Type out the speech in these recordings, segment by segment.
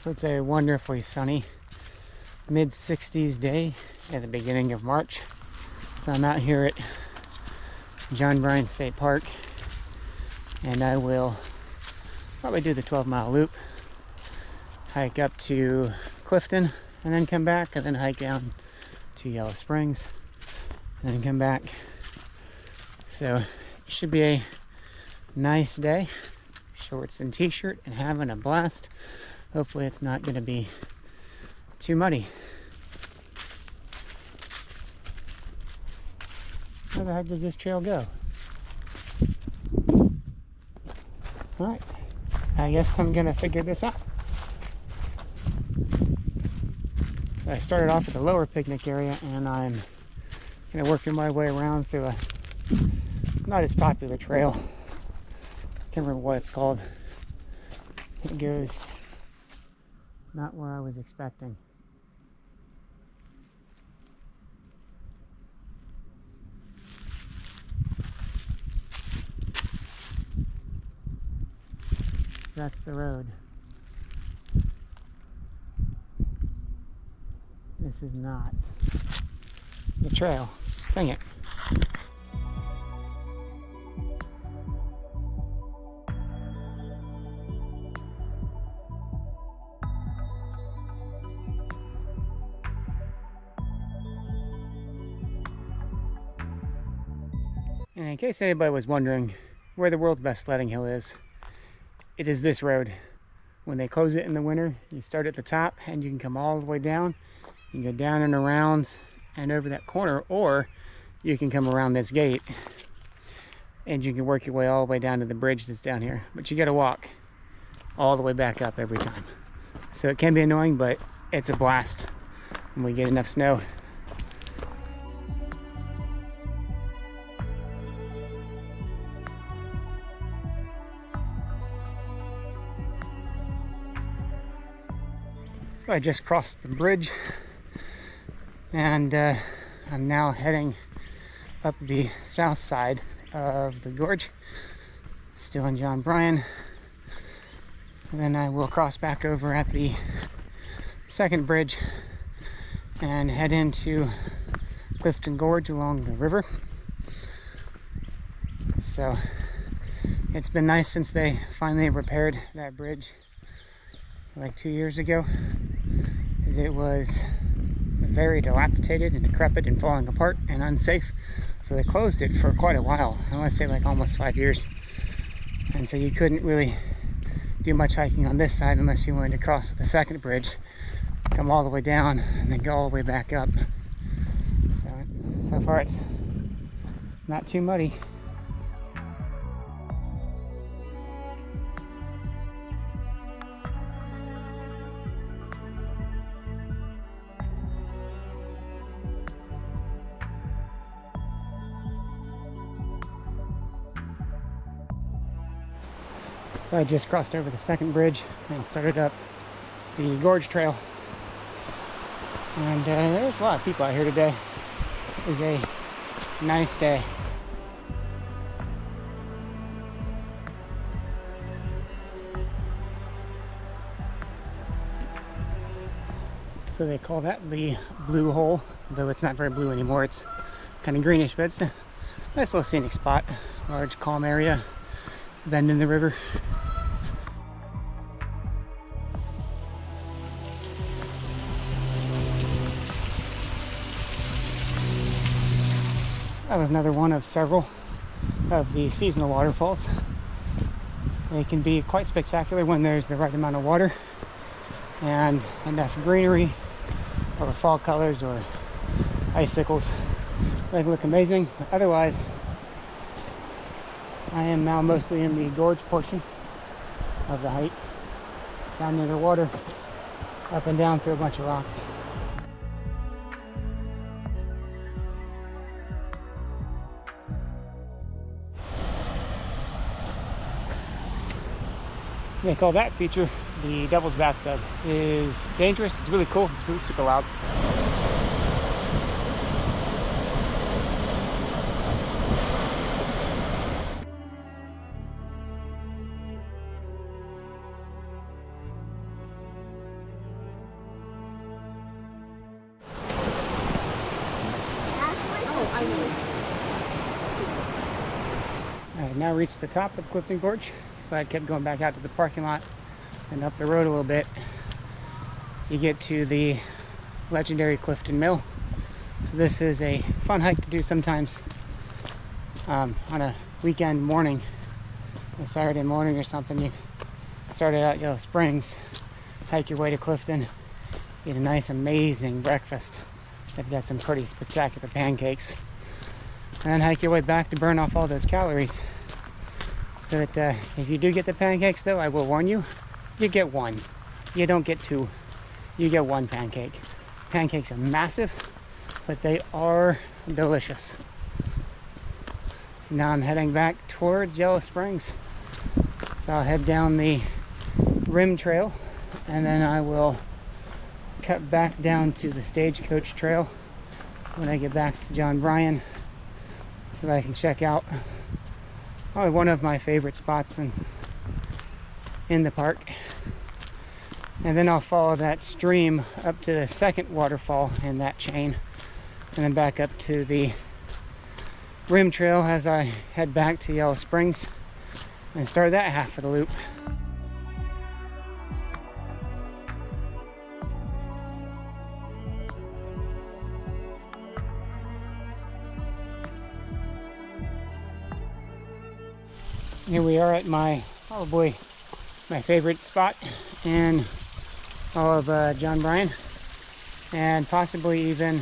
So it's a wonderfully sunny mid-60s day at the beginning of March. So I'm out here at John Bryan State Park, and I will probably do the 12-mile loop, hike up to Clifton, and then come back, and then hike down to Yellow Springs, and then come back. So it should be a nice day, shorts and t-shirt, and having a blast. Hopefully it's not going to be too muddy. Where the heck does this trail go? Alright, I guess I'm going to figure this out. So I started off at the lower picnic area, and I'm kind of working my way around through a not as popular trail. Can't remember what it's called. It goes not where I was expecting. That's the road. This is not the trail. Dang it. And in case anybody was wondering where the world's best sledding hill is, it is this road. When they close it in the winter, you start at the top and you can come all the way down. You can go down and around and over that corner, or you can come around this gate and you can work your way all the way down to the bridge that's down here. But you got to walk all the way back up every time. So it can be annoying, but it's a blast when we get enough snow. So I just crossed the bridge, and I'm now heading up the south side of the gorge, still in John Bryan. And then I will cross back over at the second bridge and head into Clifton Gorge along the river. So it's been nice since they finally repaired that bridge like 2 years ago, as it was very dilapidated and decrepit and falling apart and unsafe. So they closed it for quite a while. I want to say like almost 5 years. And so you couldn't really do much hiking on this side unless you wanted to cross the second bridge, come all the way down, and then go all the way back up. So far it's not too muddy. So I just crossed over the second bridge and started up the gorge trail. And there's a lot of people out here today. It is a nice day. So they call that the blue hole, though it's not very blue anymore. It's kind of greenish, but it's a nice little scenic spot. Large calm area, bend in the river. That was another one of several of the seasonal waterfalls. They can be quite spectacular when there's the right amount of water and enough greenery, or fall colors, or icicles. They can look amazing. Otherwise, I am now mostly in the gorge portion of the hike, down near the water, up and down through a bunch of rocks. They call that feature the Devil's Bathtub. It is dangerous. It's really cool. It's really super loud. now reached the top of Clifton Gorge. If I kept going back out to the parking lot and up the road a little bit, you get to the legendary Clifton Mill. So this is a fun hike to do sometimes on a weekend morning, a Saturday morning or something. You start out at Yellow Springs, hike your way to Clifton, eat a nice amazing breakfast. They've got some pretty spectacular pancakes, and then hike your way back to burn off all those calories. So that if you do get the pancakes, though, I will warn you, you get one. You don't get two. You get one pancake. Pancakes are massive, but they are delicious. So now I'm heading back towards Yellow Springs. So I'll head down the rim trail, and then I will cut back down to the stagecoach trail when I get back to John Bryan, so that I can check out probably one of my favorite spots in the park. And then I'll follow that stream up to the second waterfall in that chain, and then back up to the rim trail as I head back to Yellow Springs and start that half of the loop. Here we are at probably my favorite spot in all of John Bryan, and possibly even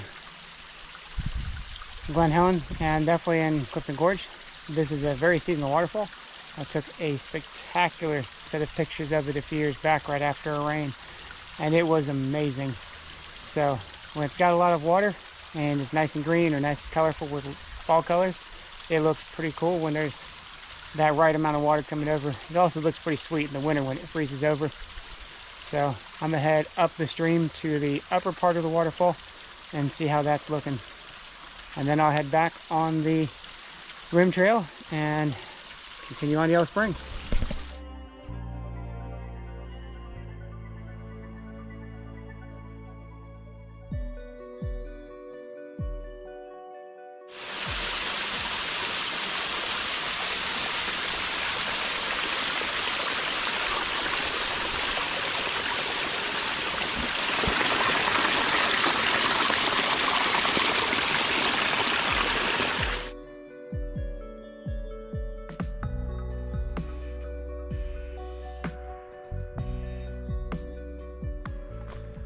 Glenhelen, and definitely in Clifton Gorge. This is a very seasonal waterfall. I took a spectacular set of pictures of it a few years back right after a rain, and it was amazing. So when it's got a lot of water and it's nice and green or nice and colorful with fall colors, it looks pretty cool when there's that right amount of water coming over. It also looks pretty sweet in the winter when it freezes over. So I'm gonna head up the stream to the upper part of the waterfall and see how that's looking. And then I'll head back on the rim trail and continue on to Yellow Springs.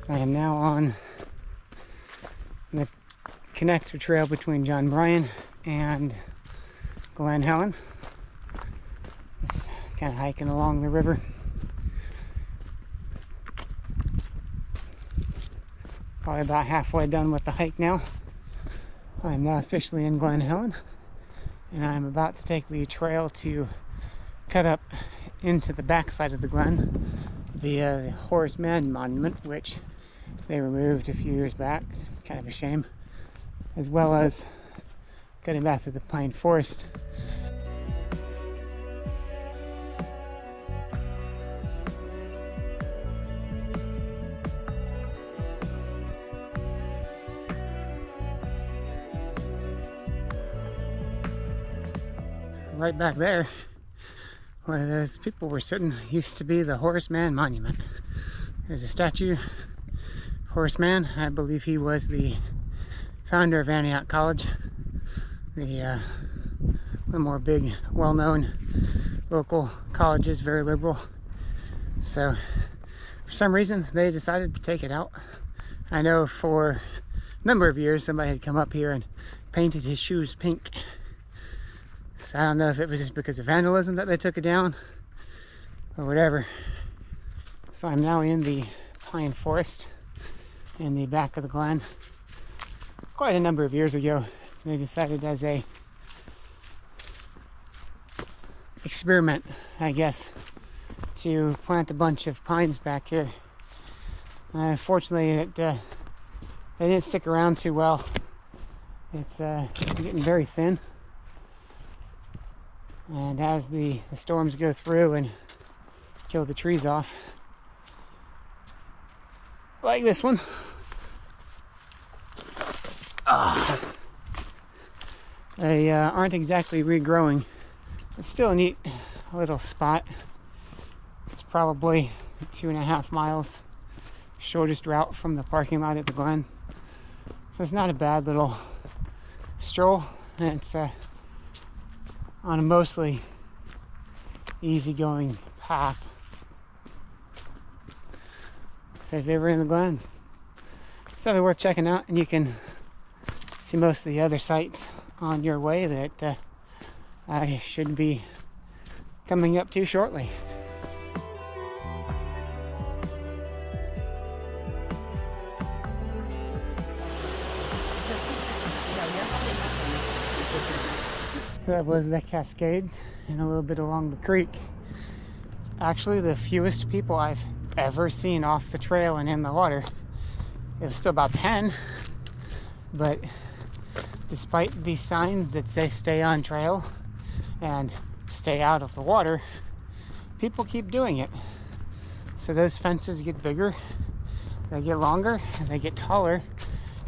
I am now on the connector trail between John Bryan and Glenhelen. Just kind of hiking along the river. Probably about halfway done with the hike now. I am now officially in Glenhelen, and I'm about to take the trail to cut up into the backside of the glen via the Horace Mann Monument, which they removed a few years back. It's kind of a shame. As well as cutting back through the pine forest. Right back there, where those people were sitting, used to be the Horace Mann Monument. There's a statue. Horace Mann, I believe he was the founder of Antioch College, one of the more big, well-known local colleges, very liberal. So for some reason they decided to take it out. I know for a number of years somebody had come up here and painted his shoes pink. So I don't know if it was just because of vandalism that they took it down or whatever. So I'm now in the pine forest in the back of the glen. Quite a number of years ago, they decided as a experiment, I guess, to plant a bunch of pines back here. Unfortunately, they didn't stick around too well. It's getting very thin, and as the storms go through and kill the trees off, like this one, they aren't exactly regrowing It's still a neat little spot. It's probably 2.5 miles, shortest route from the parking lot at the Glen. So it's not a bad little stroll, and it's on a mostly easygoing path. So if you're ever in the Glen, it's definitely worth checking out, and you can see most of the other sites on your way that I should be coming up to shortly. So that was the Cascades and a little bit along the creek. It's actually the fewest people I've ever seen off the trail and in the water. It was still about 10, but despite these signs that say stay on trail and stay out of the water, people keep doing it. So those fences get bigger, they get longer, and they get taller,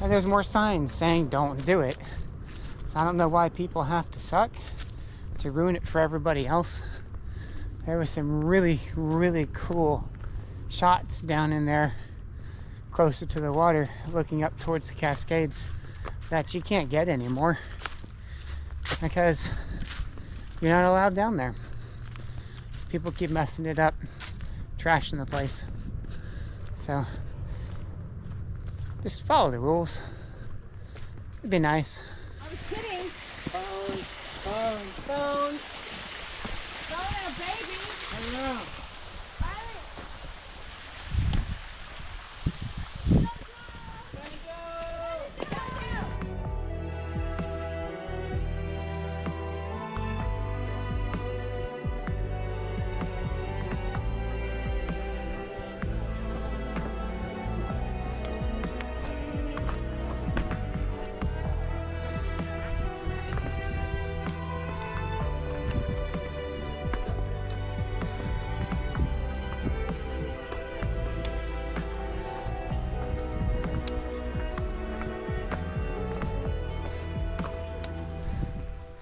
and there's more signs saying don't do it. So I don't know why people have to suck to ruin it for everybody else. There was some really, really cool shots down in there closer to the water, looking up towards the Cascades, that you can't get anymore because you're not allowed down there. People keep messing it up, trashing the place. So just follow the rules. It'd be nice. I was kidding. Phone. Slow down, baby. I know.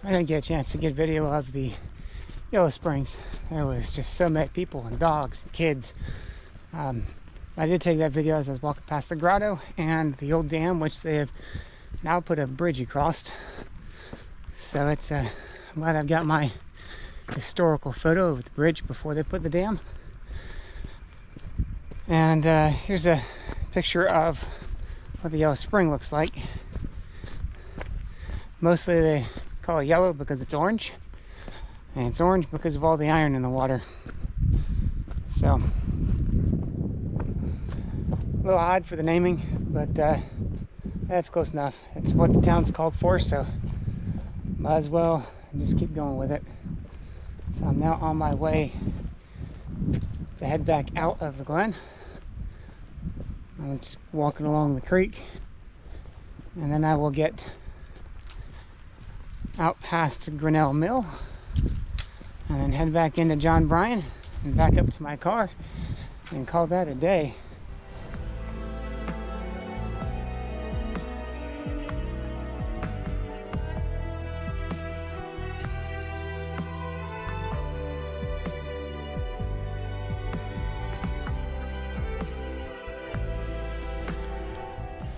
I didn't get a chance to get video of the Yellow Springs. There was just so many people and dogs and kids. I did take that video as I was walking past the grotto and the old dam, which they have now put a bridge across. So it's I'm glad I've got my historical photo of the bridge before they put the dam. And here's a picture of what the Yellow Spring looks like. Mostly they call it yellow because it's orange, and it's orange because of all the iron in the water. So a little odd for the naming, but that's close enough. It's what the town's called for, so might as well just keep going with it. So I'm now on my way to head back out of the Glen. I'm just walking along the creek, and then I will get out past Grinnell Mill and then head back into John Bryan and back up to my car and call that a day.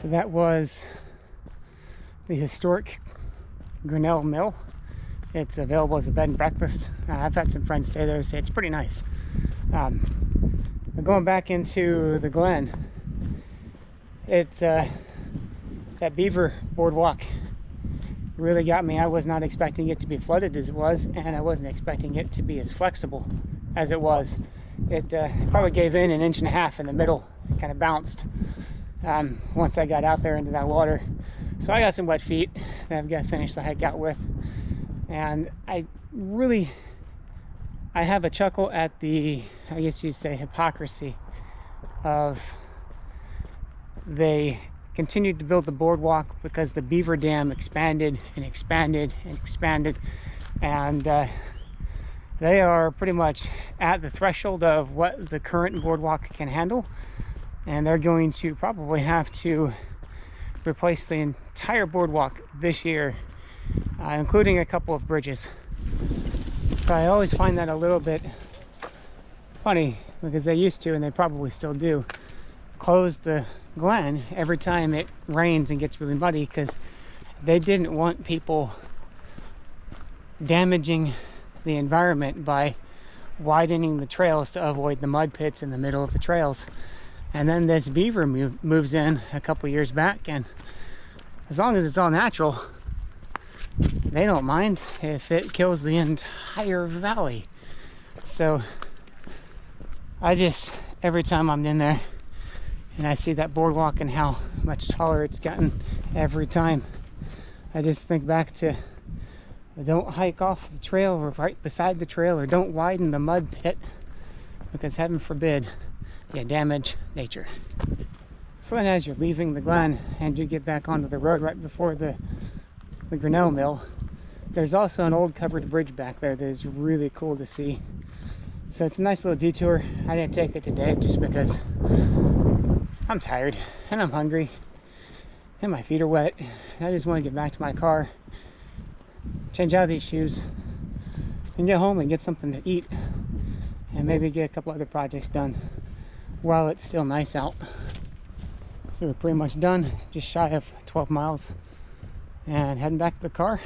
So that was the historic Grinnell Mill. It's available as a bed and breakfast. I've had some friends stay there and say it's pretty nice. But going back into the Glen, it's that beaver boardwalk really got me. I was not expecting it to be flooded as it was, and I wasn't expecting it to be as flexible as it was. It probably gave in an inch and a half in the middle, kind of bounced once I got out there into that water. So I got some wet feet that I've got to finish the hike out with. And I have a chuckle at the, I guess you'd say, hypocrisy of they continued to build the boardwalk because the beaver dam expanded and expanded and expanded. And they are pretty much at the threshold of what the current boardwalk can handle. And they're going to probably have to replace the entire boardwalk this year, including a couple of bridges. So I always find that a little bit funny, because they used to, and they probably still do, close the glen every time it rains and gets really muddy, because they didn't want people damaging the environment by widening the trails to avoid the mud pits in the middle of the trails. And then this beaver moves in a couple years back, and as long as it's all natural, they don't mind if it kills the entire valley. So I just, every time I'm in there and I see that boardwalk and how much taller it's gotten every time, I just think back to, don't hike off the trail or right beside the trail, or don't widen the mud pit, because heaven forbid you damage nature. So then as you're leaving the glen and you get back onto the road right before the Grinnell mill, there's also an old covered bridge back there that is really cool to see. So it's a nice little detour. I didn't take it today just because I'm tired and I'm hungry and my feet are wet. I just want to get back to my car, change out these shoes, and get home and get something to eat, and maybe get a couple other projects done while it's still nice out. So we're pretty much done, just shy of 12 miles, and heading back to the car.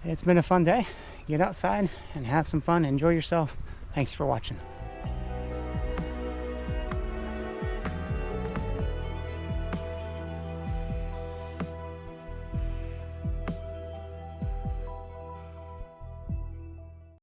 It's been a fun day. Get outside and have some fun. Enjoy yourself. Thanks for watching.